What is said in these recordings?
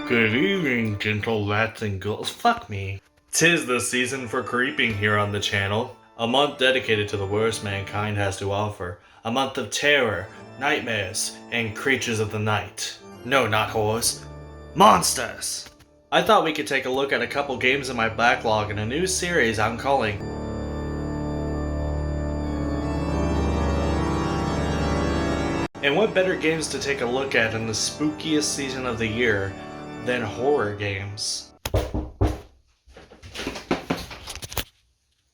Good evening, gentle lads and girls. Fuck me. 'Tis the season for creeping here on the channel. A month dedicated to the worst mankind has to offer. A month of terror, nightmares, and creatures of the night. No, not horrors. Monsters! I thought we could take a look at a couple games in my backlog in a new series I'm calling And what better games to take a look at in the spookiest season of the year than horror games?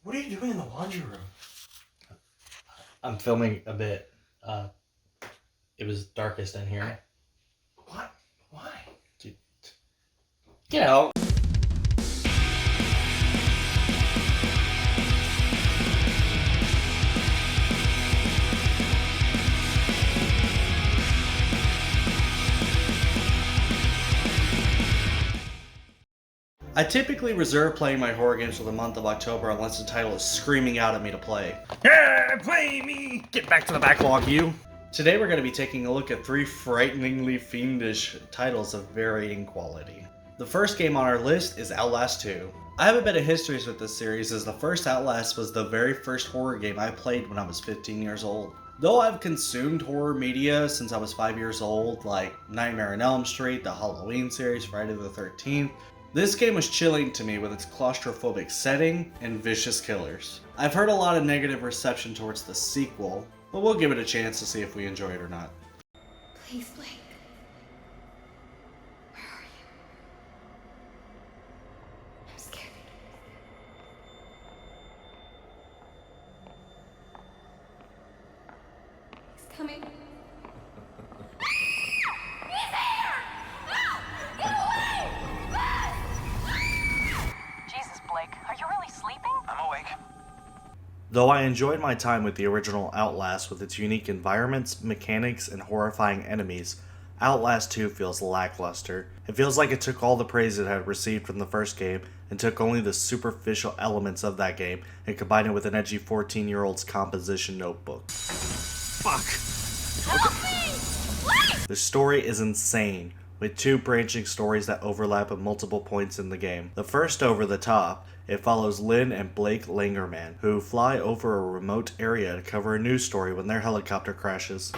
What are you doing in the laundry room? I'm filming a bit. It was darkest in here. What? Why? Get out. I typically reserve playing my horror games for the month of October unless the title is screaming out at me to play. Yeah, play me! Get back to the backlog, you! Today we're going to be taking a look at 3 frighteningly fiendish titles of varying quality. The first game on our list is Outlast 2. I have a bit of history with this series as the first Outlast was the very first horror game I played when I was 15 years old. Though I've consumed horror media since I was 5 years old, like Nightmare on Elm Street, the Halloween series, Friday the 13th, this game was chilling to me with its claustrophobic setting and vicious killers. I've heard a lot of negative reception towards the sequel, but we'll give it a chance to see if we enjoy it or not. Please, Blake. Where are you? I'm scared. He's coming. He's here! Ah! Get away! Ah! Jesus, Blake, are you really sleeping? I'm awake. Though I enjoyed my time with the original Outlast with its unique environments, mechanics, and horrifying enemies, Outlast 2 feels lackluster. It feels like it took all the praise it had received from the first game and took only the superficial elements of that game and combined it with an edgy 14-year-old's composition notebook. Fuck! Help me! Blake! The story is insane, with 2 branching stories that overlap at multiple points in the game. The first over the top, it follows Lynn and Blake Langerman, who fly over a remote area to cover a news story when their helicopter crashes.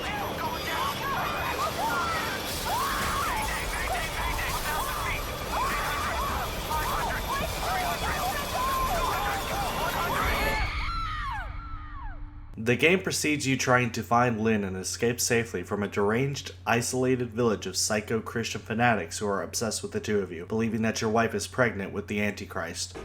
The game precedes you trying to find Lynn and escape safely from a deranged, isolated village of psycho-Christian fanatics who are obsessed with the 2 of you, believing that your wife is pregnant with the Antichrist.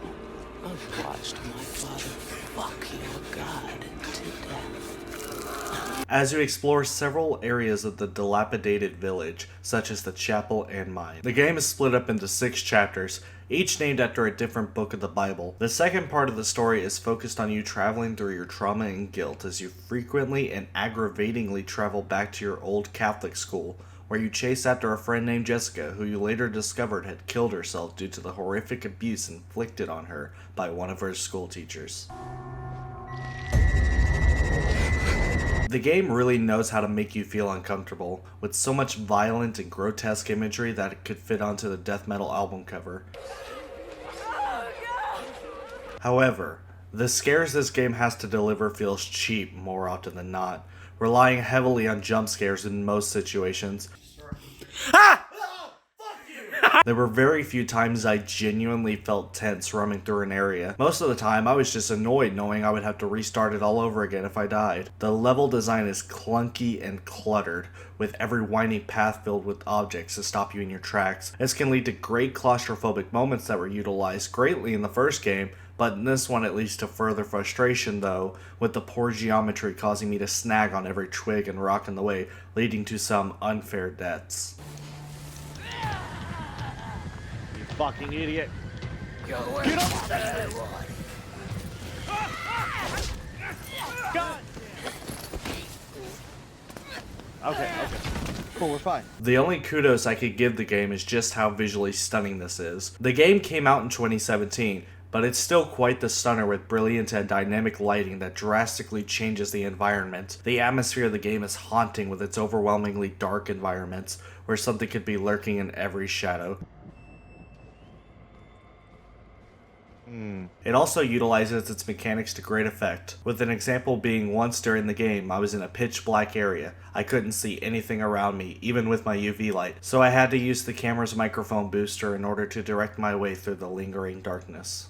I've watched my father fuck your God to death. As you explore several areas of the dilapidated village, such as the chapel and mine. The game is split up into 6 chapters, each named after a different book of the Bible. The second part of the story is focused on you traveling through your trauma and guilt as you frequently and aggravatingly travel back to your old Catholic school, where you chase after a friend named Jessica, who you later discovered had killed herself due to the horrific abuse inflicted on her by one of her school teachers. The game really knows how to make you feel uncomfortable, with so much violent and grotesque imagery that it could fit onto the death metal album cover. However, the scares this game has to deliver feels cheap more often than not, relying heavily on jump scares in most situations. Ah! There were very few times I genuinely felt tense roaming through an area. Most of the time, I was just annoyed knowing I would have to restart it all over again if I died. The level design is clunky and cluttered, with every winding path filled with objects to stop you in your tracks. This can lead to great claustrophobic moments that were utilized greatly in the first game, but in this one it leads to further frustration though, with the poor geometry causing me to snag on every twig and rock in the way, leading to some unfair deaths. Fucking idiot. Get up there! God! Okay. Cool, we're fine. The only kudos I could give the game is just how visually stunning this is. The game came out in 2017, but it's still quite the stunner with brilliant and dynamic lighting that drastically changes the environment. The atmosphere of the game is haunting with its overwhelmingly dark environments, where something could be lurking in every shadow. It also utilizes its mechanics to great effect, with an example being once during the game I was in a pitch black area. I couldn't see anything around me, even with my UV light, so I had to use the camera's microphone booster in order to direct my way through the lingering darkness.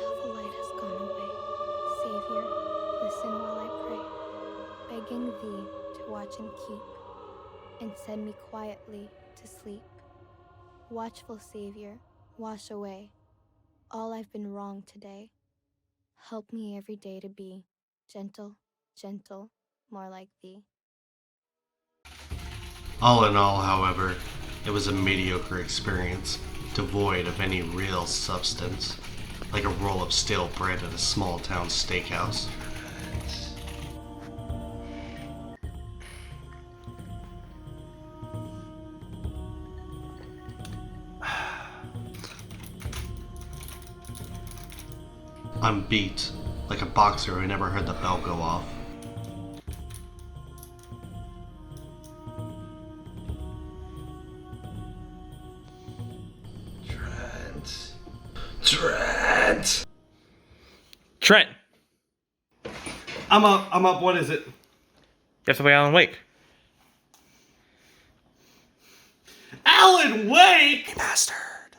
Now the light has gone away. Savior, listen while I pray, begging thee to watch and keep, and send me quietly to sleep. Watchful Savior, wash away all I've been wrong today. Help me every day to be gentle, gentle, more like thee. All in all, however, it was a mediocre experience, devoid of any real substance, like a roll of stale bread at a small town steakhouse. I'm beat, like a boxer who never heard the bell go off. Trent! I'm up, what is it? You have to play Alan Wake. Alan Wake! Remastered.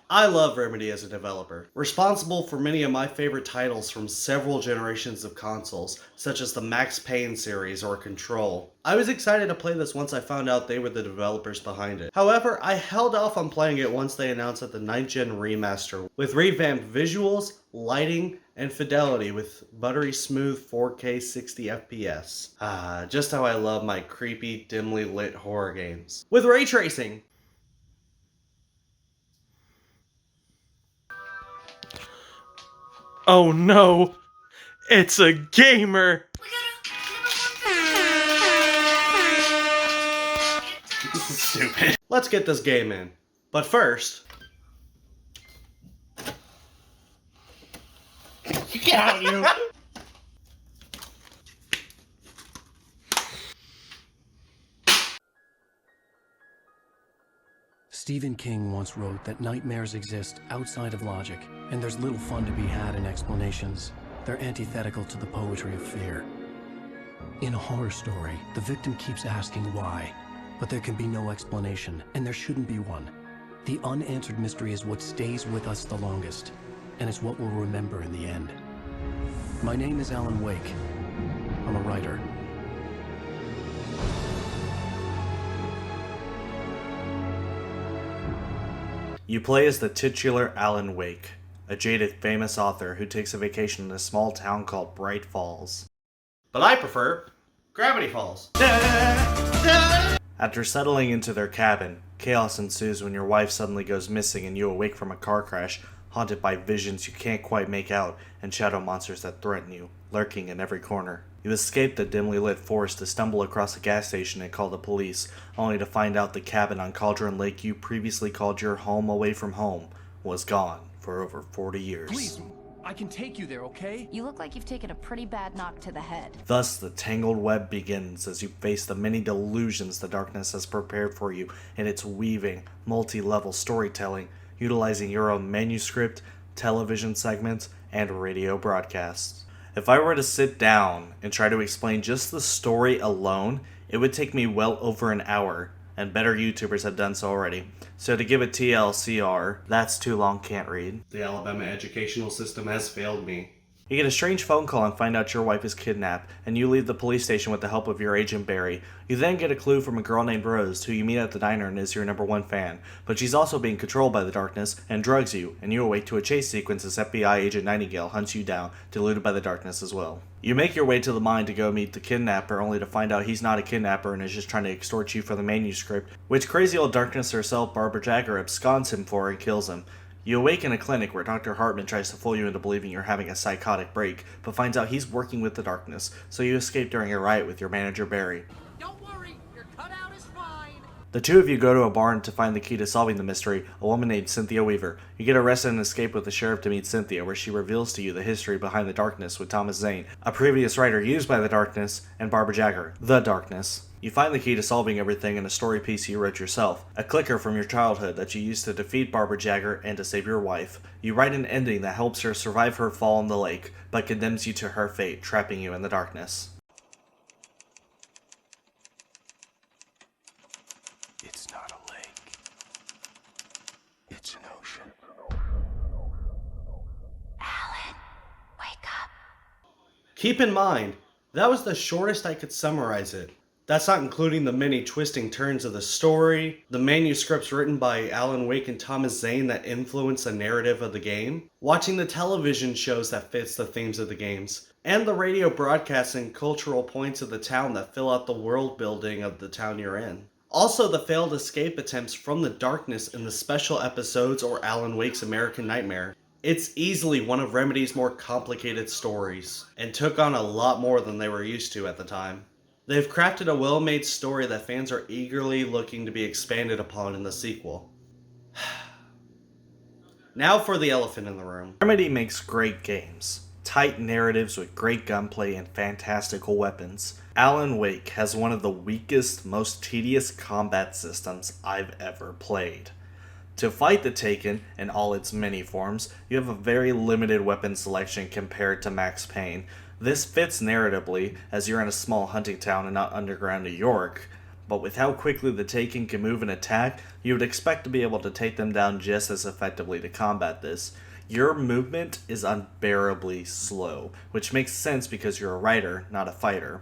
I love Remedy as a developer, responsible for many of my favorite titles from several generations of consoles, such as the Max Payne series or Control. I was excited to play this once I found out they were the developers behind it. However, I held off on playing it once they announced that the 9th Gen Remaster, with revamped visuals, lighting, and fidelity with buttery smooth 4K 60 FPS. Ah, just how I love my creepy, dimly lit horror games. With ray tracing! Oh no! It's a gamer! Stupid. Let's get this game in. But first... Get out, you! Stephen King once wrote that nightmares exist outside of logic, and there's little fun to be had in explanations. They're antithetical to the poetry of fear. In a horror story, the victim keeps asking why, but there can be no explanation, and there shouldn't be one. The unanswered mystery is what stays with us the longest, and it's what we'll remember in the end. My name is Alan Wake. I'm a writer. You play as the titular Alan Wake, a jaded famous author who takes a vacation in a small town called Bright Falls. But I prefer Gravity Falls. After settling into their cabin, chaos ensues when your wife suddenly goes missing and you awake from a car crash, haunted by visions you can't quite make out and shadow monsters that threaten you, lurking in every corner. You escape the dimly lit forest to stumble across a gas station and call the police, only to find out the cabin on Cauldron Lake you previously called your home away from home was gone for over 40 years. Please, I can take you there, okay? You look like you've taken a pretty bad knock to the head. Thus, the tangled web begins as you face the many delusions the darkness has prepared for you in its weaving, multi-level storytelling, utilizing your own manuscript, television segments, and radio broadcasts. If I were to sit down and try to explain just the story alone, it would take me well over an hour, and better YouTubers have done so already. So to give a TLCR, that's too long, can't read. The Alabama educational system has failed me. You get a strange phone call and find out your wife is kidnapped, and you leave the police station with the help of your agent Barry. You then get a clue from a girl named Rose, who you meet at the diner and is your #1 fan, but she's also being controlled by the darkness and drugs you, and you awake to a chase sequence as FBI agent Nightingale hunts you down, deluded by the darkness as well. You make your way to the mine to go meet the kidnapper, only to find out he's not a kidnapper and is just trying to extort you for the manuscript, which crazy old darkness herself, Barbara Jagger, absconds him for and kills him. You awake in a clinic where Dr. Hartman tries to fool you into believing you're having a psychotic break, but finds out he's working with the darkness, so you escape during a riot with your manager Barry. Don't worry, your cutout is fine. The two of you go to a barn to find the key to solving the mystery, a woman named Cynthia Weaver. You get arrested and escape with the sheriff to meet Cynthia, where she reveals to you the history behind the Darkness with Thomas Zane, a previous writer used by the Darkness, and Barbara Jagger, the Darkness. You find the key to solving everything in a story piece you wrote yourself, a clicker from your childhood that you used to defeat Barbara Jagger and to save your wife. You write an ending that helps her survive her fall in the lake, but condemns you to her fate, trapping you in the darkness. It's not a lake. It's an ocean. Alan, wake up. Keep in mind, that was the shortest I could summarize it. That's not including the many twisting turns of the story, the manuscripts written by Alan Wake and Thomas Zane that influence the narrative of the game, watching the television shows that fits the themes of the games, and the radio broadcasts and cultural points of the town that fill out the world building of the town you're in. Also, the failed escape attempts from the darkness in the special episodes or Alan Wake's American Nightmare. It's easily one of Remedy's more complicated stories, and took on a lot more than they were used to at the time. They've crafted a well-made story that fans are eagerly looking to be expanded upon in the sequel. Now for the elephant in the room. Remedy makes great games, tight narratives with great gunplay and fantastical weapons. Alan Wake has one of the weakest, most tedious combat systems I've ever played. To fight the Taken in all its many forms, you have a very limited weapon selection compared to Max Payne. This fits narratively, as you're in a small hunting town and not underground New York, but with how quickly the Taken can move and attack, you would expect to be able to take them down just as effectively to combat this. Your movement is unbearably slow, which makes sense because you're a writer, not a fighter.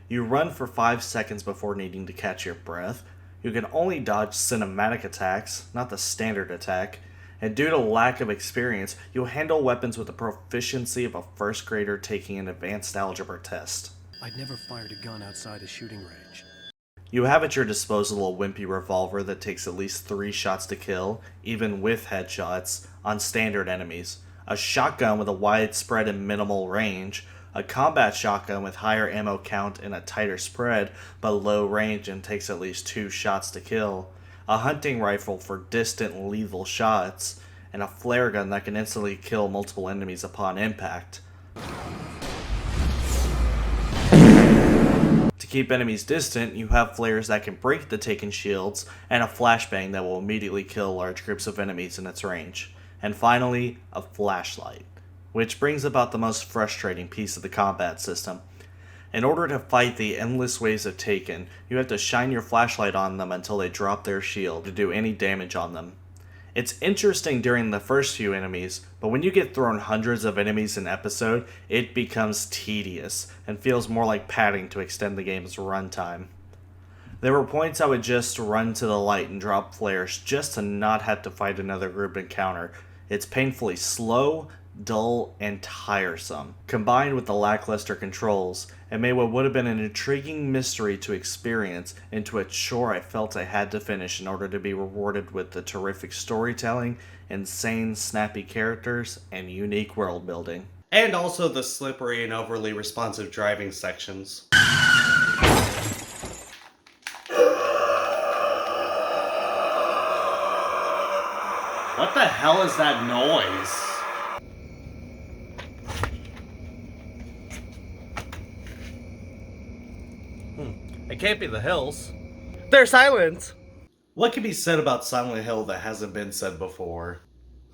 You run for 5 seconds before needing to catch your breath. You can only dodge cinematic attacks, not the standard attack. And due to lack of experience, you'll handle weapons with the proficiency of a first grader taking an advanced algebra test. I'd never fired a gun outside a shooting range. You have at your disposal a wimpy revolver that takes at least 3 shots to kill, even with headshots, on standard enemies, a shotgun with a widespread and minimal range, a combat shotgun with higher ammo count and a tighter spread, but low range and takes at least 2 shots to kill, a hunting rifle for distant lethal shots, and a flare gun that can instantly kill multiple enemies upon impact. To keep enemies distant, you have flares that can break the Taken shields, and a flashbang that will immediately kill large groups of enemies in its range. And finally, a flashlight, which brings about the most frustrating piece of the combat system. In order to fight the endless waves of Taken, you have to shine your flashlight on them until they drop their shield to do any damage on them. It's interesting during the first few enemies, but when you get thrown hundreds of enemies an episode, it becomes tedious and feels more like padding to extend the game's runtime. There were points I would just run to the light and drop flares just to not have to fight another group encounter. It's painfully slow, dull, and tiresome. Combined with the lackluster controls, it made what would have been an intriguing mystery to experience into a chore I felt I had to finish in order to be rewarded with the terrific storytelling, insane, snappy characters, and unique world building. And also the slippery and overly responsive driving sections. What the hell is that noise? It can't be the hills. They're silent! What can be said about Silent Hill that hasn't been said before?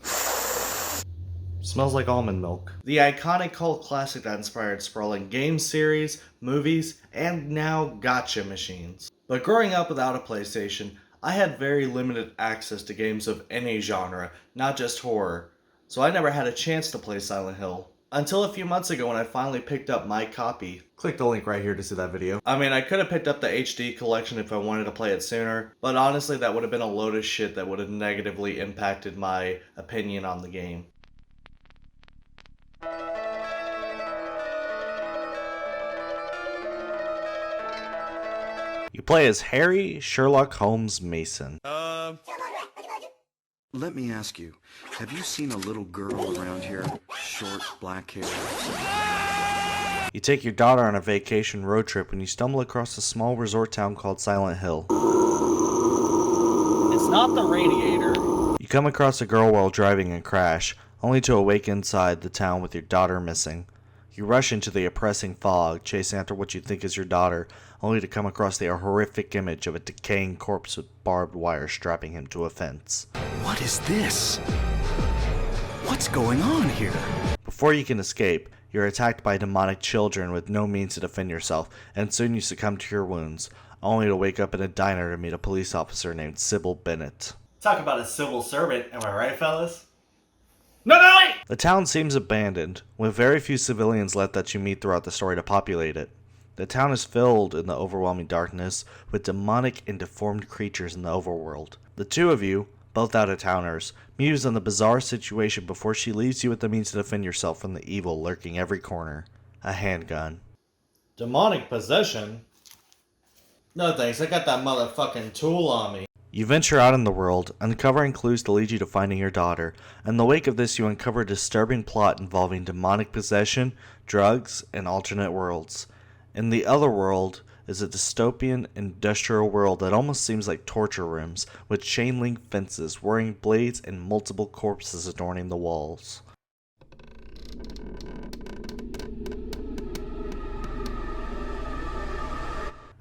Smells like almond milk. The iconic cult classic that inspired sprawling game series, movies, and now gotcha machines. But growing up without a PlayStation, I had very limited access to games of any genre, not just horror, so I never had a chance to play Silent Hill. Until a few months ago when I finally picked up my copy. Click the link right here to see that video. I mean, I could have picked up the HD collection if I wanted to play it sooner, but honestly that would have been a load of shit that would have negatively impacted my opinion on the game. You play as Harry Sherlock Holmes Mason. Let me ask you, have you seen a little girl around here? Short, black hair. You take your daughter on a vacation road trip when you stumble across a small resort town called Silent Hill. not the radiator. You come across a girl while driving and crash, only to awake inside the town with your daughter missing. You rush into the oppressing fog, chasing after what you think is your daughter, only to come across the horrific image of a decaying corpse with barbed wire strapping him to a fence. What is this? What's going on here? Before you can escape, you're attacked by demonic children with no means to defend yourself, and soon you succumb to your wounds, only to wake up in a diner to meet a police officer named Sybil Bennett. Talk about a civil servant, am I right, fellas? No! The town seems abandoned, with very few civilians left that you meet throughout the story to populate it. The town is filled in the overwhelming darkness with demonic and deformed creatures in the overworld. The two of you, both out-of-towners, muse on the bizarre situation before she leaves you with the means to defend yourself from the evil lurking every corner. A handgun. Demonic possession? No thanks, I got that motherfucking tool on me. You venture out in the world, uncovering clues to lead you to finding your daughter. In the wake of this, you uncover a disturbing plot involving demonic possession, drugs, and alternate worlds. In the other world is a dystopian industrial world that almost seems like torture rooms, with chain-link fences, whirring blades, and multiple corpses adorning the walls.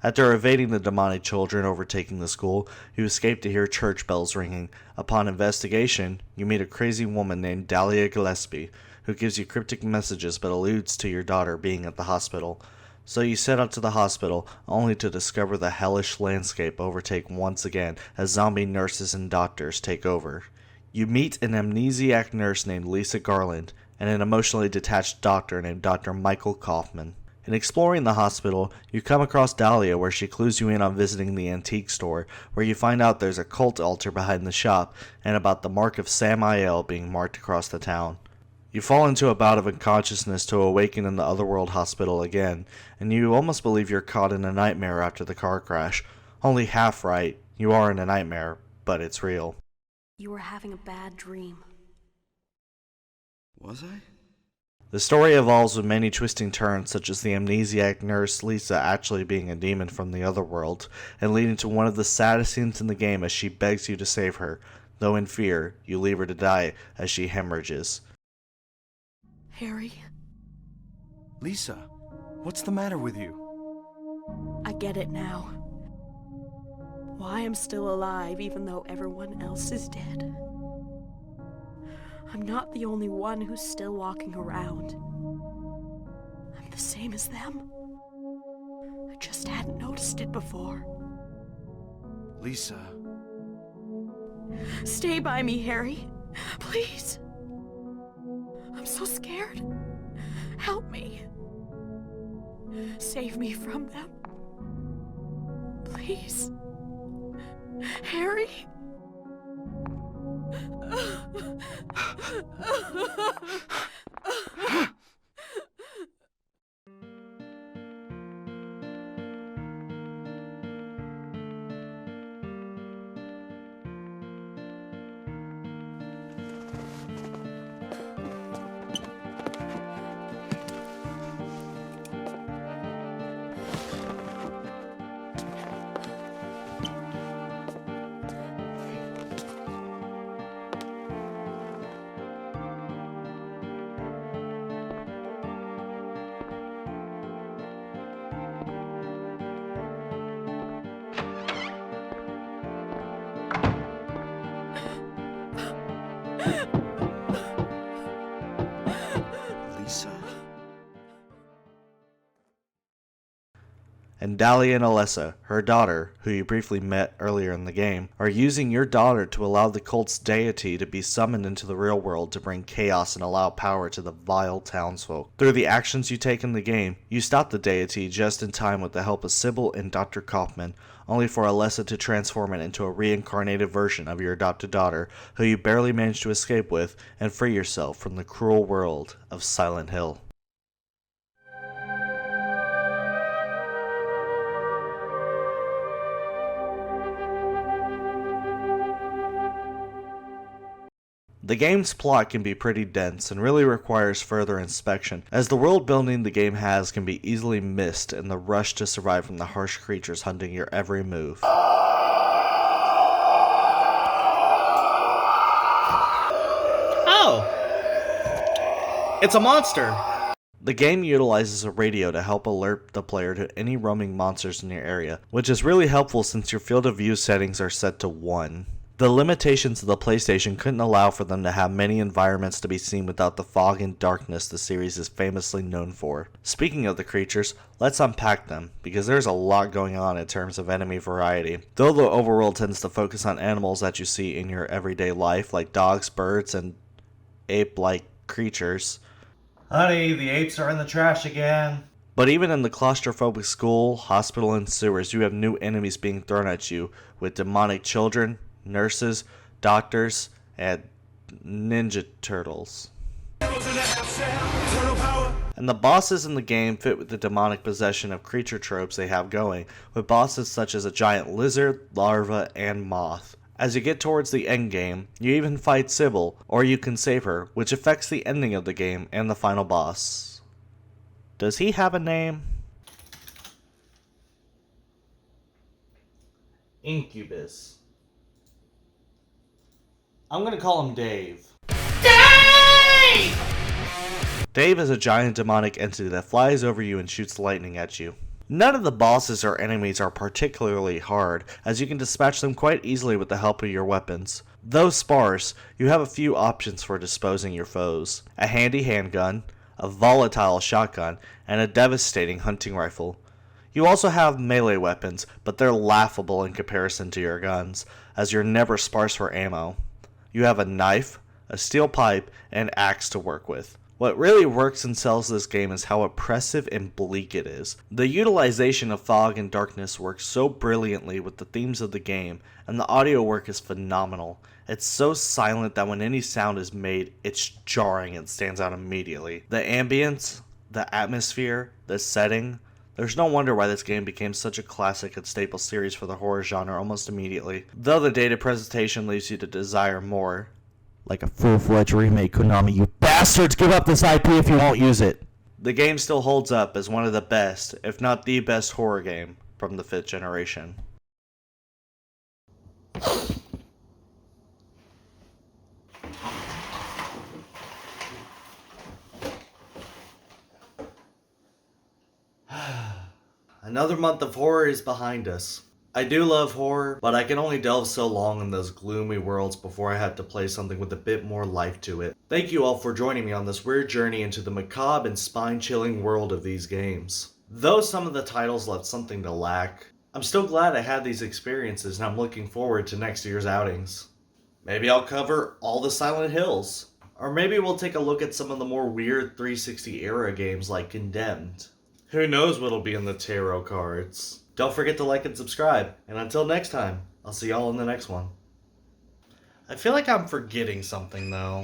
After evading the demonic children overtaking the school, you escape to hear church bells ringing. Upon investigation, you meet a crazy woman named Dahlia Gillespie, who gives you cryptic messages but alludes to your daughter being at the hospital. So you set out to the hospital, only to discover the hellish landscape overtake once again as zombie nurses and doctors take over. You meet an amnesiac nurse named Lisa Garland, and an emotionally detached doctor named Dr. Michael Kaufman. In exploring the hospital, you come across Dahlia where she clues you in on visiting the antique store, where you find out there's a cult altar behind the shop, and about the mark of Samael being marked across the town. You fall into a bout of unconsciousness to awaken in the Otherworld hospital again, and you almost believe you're caught in a nightmare after the car crash. Only half right, you are in a nightmare, but it's real. You were having a bad dream. Was I? The story evolves with many twisting turns, such as the amnesiac nurse Lisa actually being a demon from the otherworld, and leading to one of the saddest scenes in the game as she begs you to save her, though in fear, you leave her to die as she hemorrhages. Harry? Lisa, what's the matter with you? I get it now. Why I'm still alive even though everyone else is dead. I'm not the only one who's still walking around. I'm the same as them. I just hadn't noticed it before. Lisa. Stay by me, Harry. Please. I'm so scared. Help me. Save me from them. Please. Harry? Lisa. And Dahlia and Alessa, her daughter, who you briefly met earlier in the game, are using your daughter to allow the cult's deity to be summoned into the real world to bring chaos and allow power to the vile townsfolk. Through the actions you take in the game, you stop the deity just in time with the help of Sybil and Dr. Kaufman, only for Alessa to transform it into a reincarnated version of your adopted daughter, who you barely managed to escape with, and free yourself from the cruel world of Silent Hill. The game's plot can be pretty dense and really requires further inspection, as the world building the game has can be easily missed in the rush to survive from the harsh creatures hunting your every move. It's a monster! The game utilizes a radio to help alert the player to any roaming monsters in your area, which is really helpful since your field of view settings are set to 1. The limitations of the PlayStation couldn't allow for them to have many environments to be seen without the fog and darkness the series is famously known for. Speaking of the creatures, let's unpack them, because there's a lot going on in terms of enemy variety. Though the overworld tends to focus on animals that you see in your everyday life, like dogs, birds, and ape-like creatures. Honey, the apes are in the trash again. But even in the claustrophobic school, hospital, and sewers, you have new enemies being thrown at you, with demonic children, nurses, doctors, and ninja turtles. And the bosses in the game fit with the demonic possession of creature tropes they have going, with bosses such as a giant lizard, larva, and moth. As you get towards the end game, you even fight Sybil, or you can save her, which affects the ending of the game and the final boss. Does he have a name? Incubus. I'm gonna call him Dave. Dave is a giant demonic entity that flies over you and shoots lightning at you. None of the bosses or enemies are particularly hard, as you can dispatch them quite easily with the help of your weapons. Though sparse, you have a few options for disposing your foes. A handy handgun, a volatile shotgun, and a devastating hunting rifle. You also have melee weapons, but they're laughable in comparison to your guns, as you're never sparse for ammo. You have a knife, a steel pipe, and an axe to work with. What really works and sells this game is how oppressive and bleak it is. The utilization of fog and darkness works so brilliantly with the themes of the game, and the audio work is phenomenal. It's so silent that when any sound is made, it's jarring and stands out immediately. The ambience, the atmosphere, the setting. There's no wonder why this game became such a classic and staple series for the horror genre almost immediately. Though the dated presentation leaves you to desire more. Like a full-fledged remake, Konami, you bastards, give up this IP if you won't use it. The game still holds up as one of the best, if not the best horror game from the 5th generation. Another month of horror is behind us. I do love horror, but I can only delve so long in those gloomy worlds before I have to play something with a bit more life to it. Thank you all for joining me on this weird journey into the macabre and spine-chilling world of these games. Though some of the titles left something to lack, I'm still glad I had these experiences and I'm looking forward to next year's outings. Maybe I'll cover all the Silent Hills. Or maybe we'll take a look at some of the more weird 360 era games like Condemned. Who knows what'll be in the tarot cards. Don't forget to like and subscribe, and until next time, I'll see y'all in the next one. I feel like I'm forgetting something though.